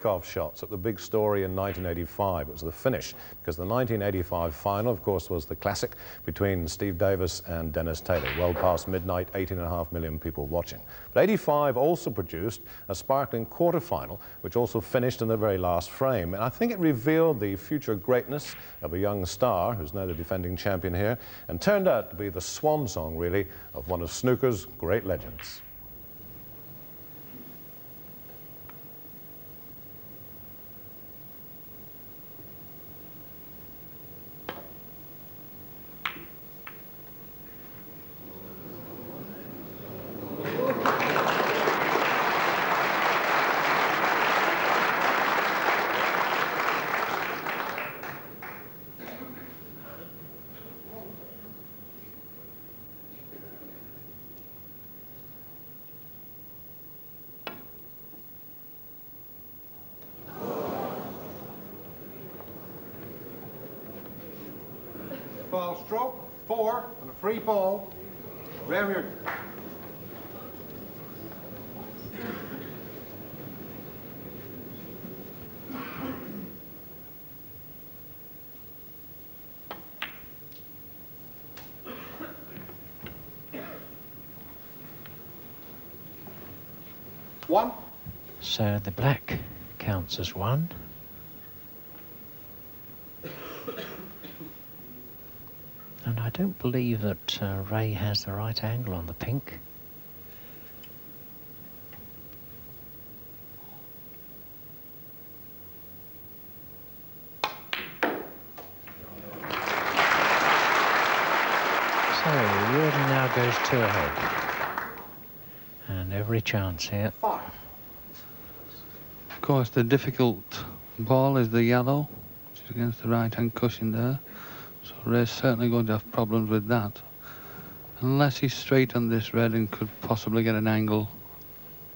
Off shots at the big story in 1985. It was the finish, because the 1985 final, of course, was the classic between Steve Davis and Dennis Taylor. Well past midnight, 18.5 million people watching. But 85 also produced a sparkling quarter-final, which also finished in the very last frame. And I think it revealed the future greatness of a young star, who's now the defending champion here, and turned out to be the swan song, really, of one of snooker's great legends. Ball stroke, 4, and a free ball. Ray Reardon. One. So the black counts as 1. And I don't believe that Ray has the right angle on the pink. So Reardon now goes 2 ahead. And every chance here. Five. Of course, the difficult ball is the yellow, which is against the right-hand cushion there. So Ray's certainly going to have problems with that. Unless he's straight on this red and could possibly get an angle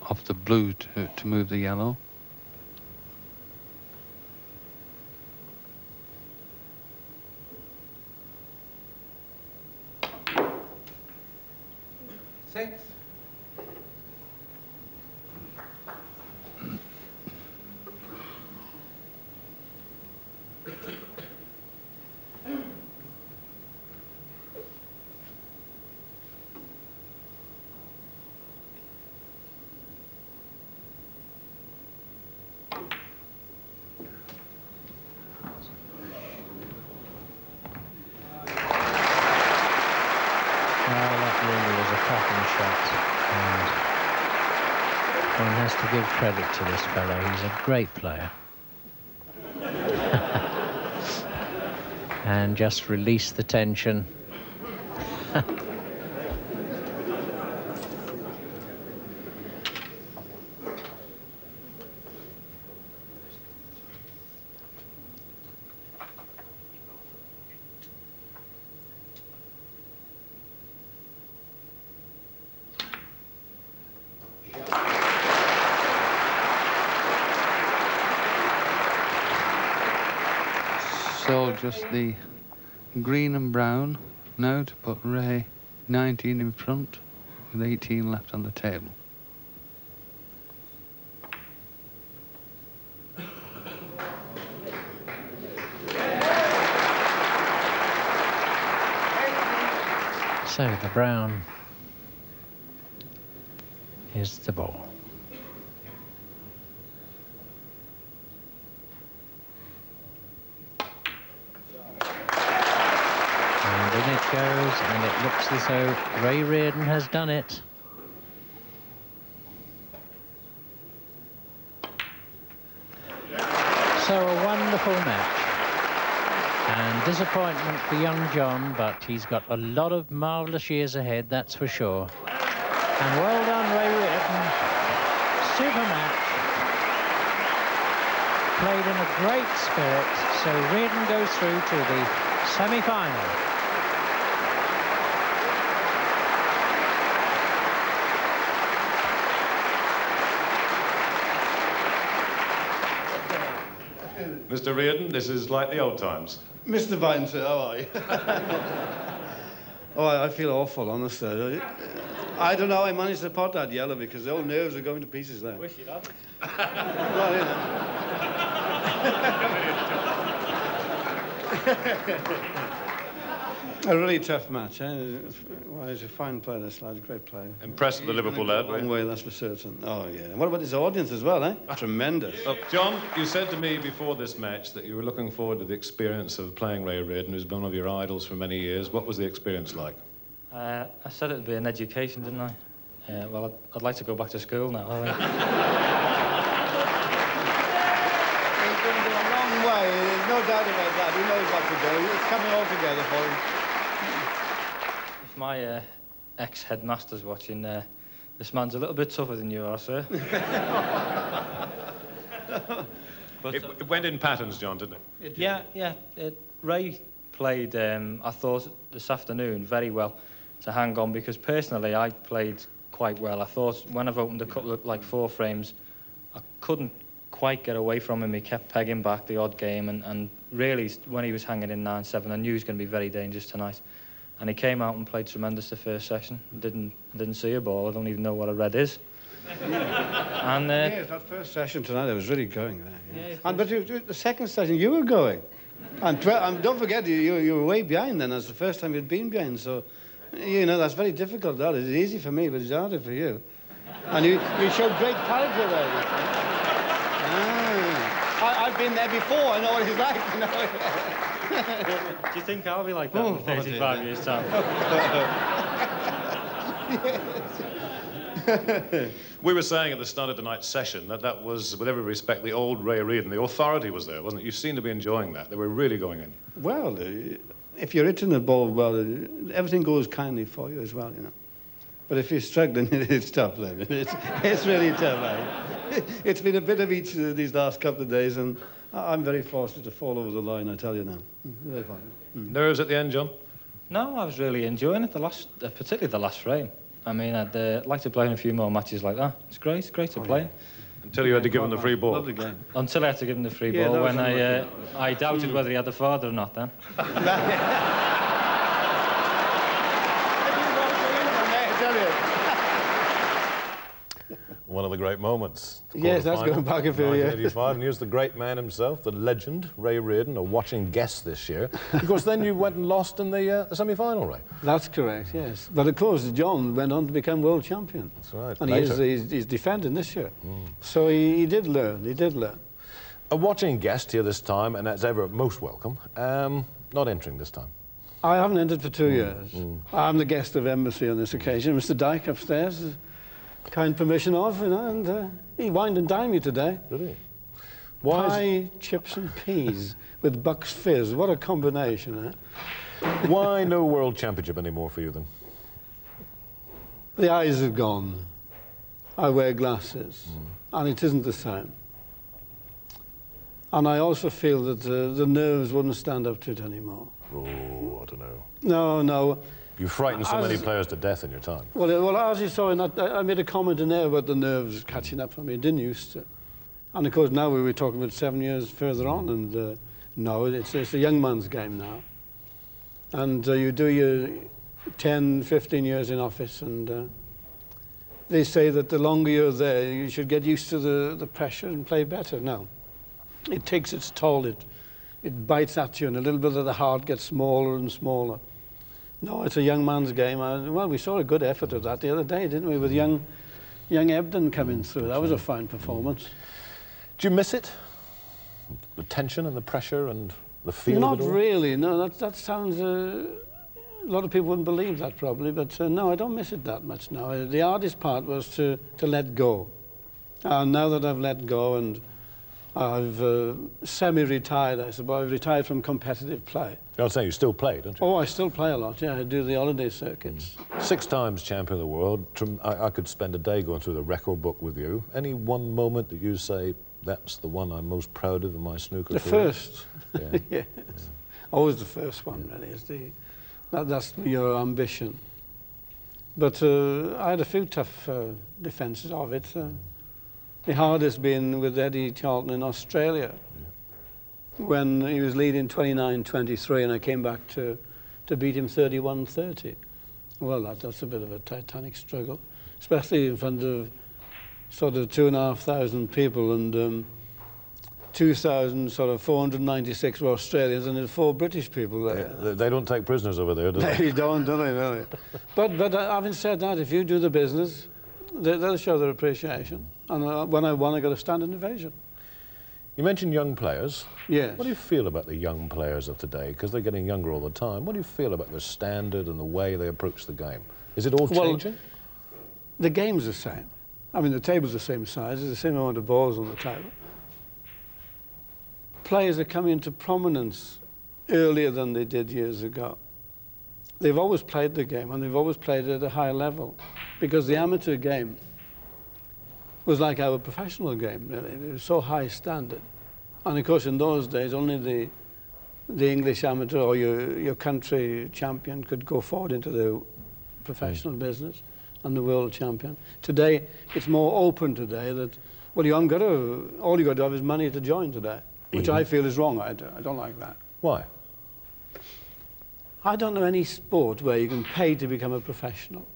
off the blue to move the yellow. Six. One has to give credit to this fellow. He's a great player. And just release the tension. So just the green and brown now to put Ray 19 in front with 18 left on the table. So the brown is the ball. And in it goes, and it looks as though Ray Reardon has done it. So a wonderful match. And disappointment for young John, but he's got a lot of marvellous years ahead, that's for sure. And well done, Ray Reardon. Super match. Played in a great spirit, so Reardon goes through to the semi-final. Mr. Reardon, this is like the old times. Mr. Vine, sir, how are you? Oh, I feel awful, honestly. I don't know how I managed to pot that yellow because the old nerves are going to pieces there. Wish you'd had it. Well, you know. A really tough match, eh? Well, he's a fine player, this lad, a great player. Impressed with the Liverpool lad, Long way, that's for certain. Oh, yeah. And what about his audience as well, eh? Tremendous. John, you said to me before this match that you were looking forward to the experience of playing Ray Reardon, who's been one of your idols for many years. What was the experience like? I said it'd be an education, didn't I? Well, I'd like to go back to school now. He's going to do a long way, there's no doubt about that. He knows what to do. It's coming all together for him. If my ex-headmaster's watching, this man's a little bit tougher than you are, sir. But, It went in patterns, John, didn't it? Yeah. Ray played, I thought, this afternoon very well to hang on because personally I played quite well. I thought when I've opened a couple of, like, 4 frames, I couldn't quite get away from him. He kept pegging back the odd game and really when he was hanging in 9-7, I knew he was going to be very dangerous tonight. And he came out and played tremendous the first session. Didn't see a ball. I don't even know what a red is. And yes, that first session tonight, I was really going there. Yeah. And but the second session, you were going. And don't forget, you were way behind then. That's the first time you'd been behind. So, you know, that's very difficult. That is easy for me, but it's harder for you. And you showed great character there. I've been there before. I know what it's like. You know. do you think I'll be like that in 35 years' time? We were saying at the start of tonight's session that was, with every respect, the old Ray Reardon. The authority was there, wasn't it? You seemed to be enjoying that. They were really going in. Well, if you're hitting the ball well, everything goes kindly for you as well, you know. But if you're struggling, it's tough then. It's really tough, eh? It's been a bit of each these last couple of days, and I'm very fortunate to fall over the line, I tell you now. Very fine. Nerves at the end, John? No, I was really enjoying it, particularly the last frame. I mean, I'd like to play in a few more matches like that. It's great to play. Yeah. Until you had to give him the free ball. Lovely game. Until I had to give him the free ball, when I doubted whether he had the father or not then. One of the great moments. Yes, that's going back a few years. 1985, and here's the great man himself, the legend, Ray Reardon, a watching guest this year. Of course, then you went and lost in the semi-final, Ray. That's correct, yes. But of course, John went on to become world champion. That's right. And he's defending this year. So he did learn, A watching guest here this time, and as ever, most welcome. Not entering this time. I haven't entered for 2 years. I'm the guest of embassy on this occasion. Mr. Dyke upstairs, kind permission of, you know, and he wined and dined me today. Did he? Pie, chips and peas with Bucks Fizz. What a combination, eh? Why no World Championship anymore for you, then? The eyes have gone. I wear glasses, and it isn't the same. And I also feel that the nerves wouldn't stand up to it anymore. Oh, I don't know. No. You frightened so many players to death in your time. Well, as you saw in that, I made a comment in there about the nerves catching up for me. It didn't used to. And of course, now we were talking about 7 years further on, and no, it's a young man's game now. And you do your 10, 15 years in office, and they say that the longer you're there, you should get used to the pressure and play better. No, it takes its toll. It bites at you, and a little bit of the heart gets smaller and smaller. No, it's a young man's game. Well, we saw a good effort of that the other day, didn't we, with young Ebden coming through. That was a fine performance. Do you miss it? The tension and the pressure and the feel Not of it all? really, no. That sounds... a lot of people wouldn't believe that probably, but no, I don't miss it that much now. The hardest part was to let go. And now that I've let go and I've semi-retired, I suppose, I've retired from competitive play. You're saying you still play, don't you? Oh, I still play a lot, yeah. I do the holiday circuits. 6 times champion of the world. I could spend a day going through the record book with you. Any one moment that you say, that's the one I'm most proud of in my snooker career? First. Yeah. Yes. Always the first one, really. Is that's your ambition. But I had a few tough defences of it. The hardest being with Eddie Charlton in Australia, when he was leading 29-23, and I came back to beat him 31-30. Well, that's a bit of a titanic struggle, especially in front of sort of 2,500 people, and 496 were Australians, and there's 4 British people there. They don't take prisoners over there, do they? They don't, do they, really? But having said that, if you do the business, they'll show their appreciation. And when I won, I got a standing ovation. You mentioned young players. Yes. What do you feel about the young players of today? Because they're getting younger all the time. What do you feel about their standard and the way they approach the game? Is it all changing? The game's the same. I mean, the table's the same size. There's the same amount of balls on the table. Players are coming into prominence earlier than they did years ago. They've always played the game, and they've always played it at a high level, because the amateur game was like our professional game, really. It was so high standard. And of course, in those days, only the English amateur or your country champion could go forward into the professional business, and the world champion. Today, it's more open today that, well, all you got to have is money to join today, which I feel is wrong. I don't like that. Why? I don't know any sport where you can pay to become a professional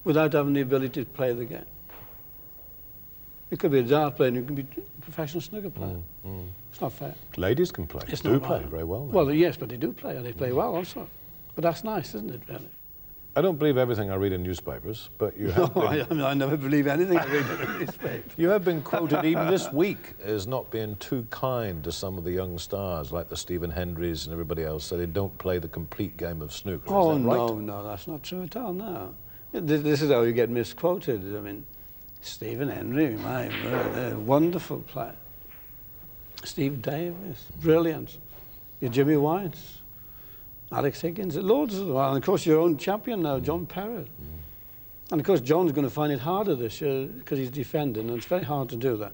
without having the ability to play the game. You could be a dart player and you can be a professional snooker player. It's not fair. Ladies can play. It's do not play right. very well. Well, yes, but they do play, and they play well also. But that's nice, isn't it, really? I don't believe everything I read in newspapers, but you have been... I never believe anything I read in a newspaper. You have been quoted even this week as not being too kind to some of the young stars, like the Stephen Hendrys and everybody else, so they don't play the complete game of snooker. Oh, is that right? no, that's not true at all, no. This is how you get misquoted. I mean, Stephen Hendry, my word, a wonderful player. Steve Davis, brilliant. Your Jimmy Whites, Alex Higgins, loads of them. And of course, your own champion now, John Parrott. And of course, John's going to find it harder this year because he's defending, and it's very hard to do that.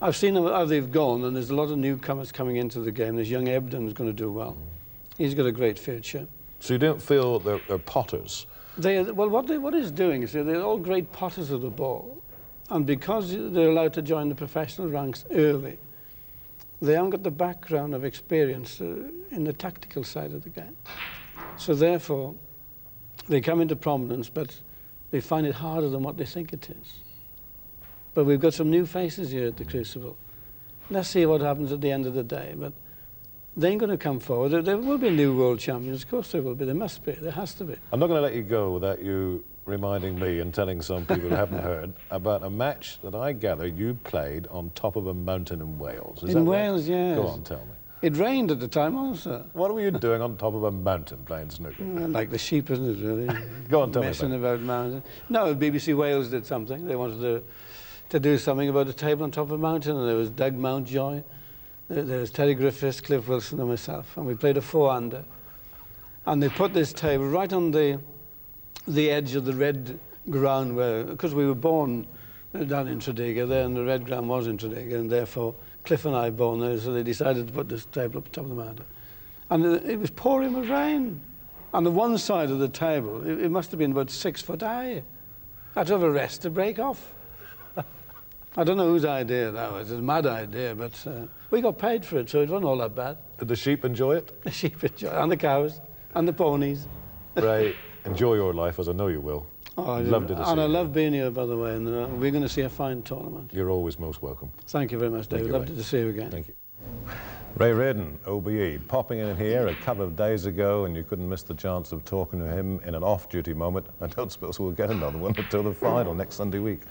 I've seen how they've gone, and there's a lot of newcomers coming into the game. There's young Ebden's going to do well. He's got a great future. So you don't feel they're potters? Well, what he's doing is they're all great potters of the ball. And because they're allowed to join the professional ranks early, they haven't got the background of experience in the tactical side of the game. So therefore, they come into prominence, but they find it harder than what they think it is. But we've got some new faces here at the Crucible. Let's see what happens at the end of the day. But they ain't going to come forward. There will be new world champions. Of course there will be. There must be. There has to be. I'm not going to let you go without you reminding me and telling some people who haven't heard about a match that I gather you played on top of a mountain in Wales. Is that In right? Wales, yes. Go on, tell me. It rained at the time also. What were you doing on top of a mountain playing snooker? Like the sheep, isn't it, really? Go on, tell me Messing about mountains. No, BBC Wales did something. They wanted to do something about a table on top of a mountain, and there was Doug Mountjoy, there was Terry Griffiths, Cliff Wilson and myself, and we played a 4-under. And they put this table right on the edge of the red ground, because we were born down in Tredegar there, and the red ground was in Tredegar, and therefore Cliff and I were born there, so they decided to put this table up on top of the mountain. And it was pouring with rain. On the one side of the table, it must have been about 6 foot high. I had to have a rest to break off. I don't know whose idea that was. It was a mad idea, but we got paid for it, so it wasn't all that bad. Did the sheep enjoy it? The sheep enjoyed it, and the cows, and the ponies. Ray, enjoy your life, as I know you will. Oh, Loved it to see and I you. love being here, by the way, and we're going to see a fine tournament. You're always most welcome. Thank you very much, David. you, Loved Ray. to see you again. Thank you. Ray Reardon, OBE, popping in here a couple of days ago, and you couldn't miss the chance of talking to him in an off-duty moment. I don't suppose we'll get another one until the final next Sunday week.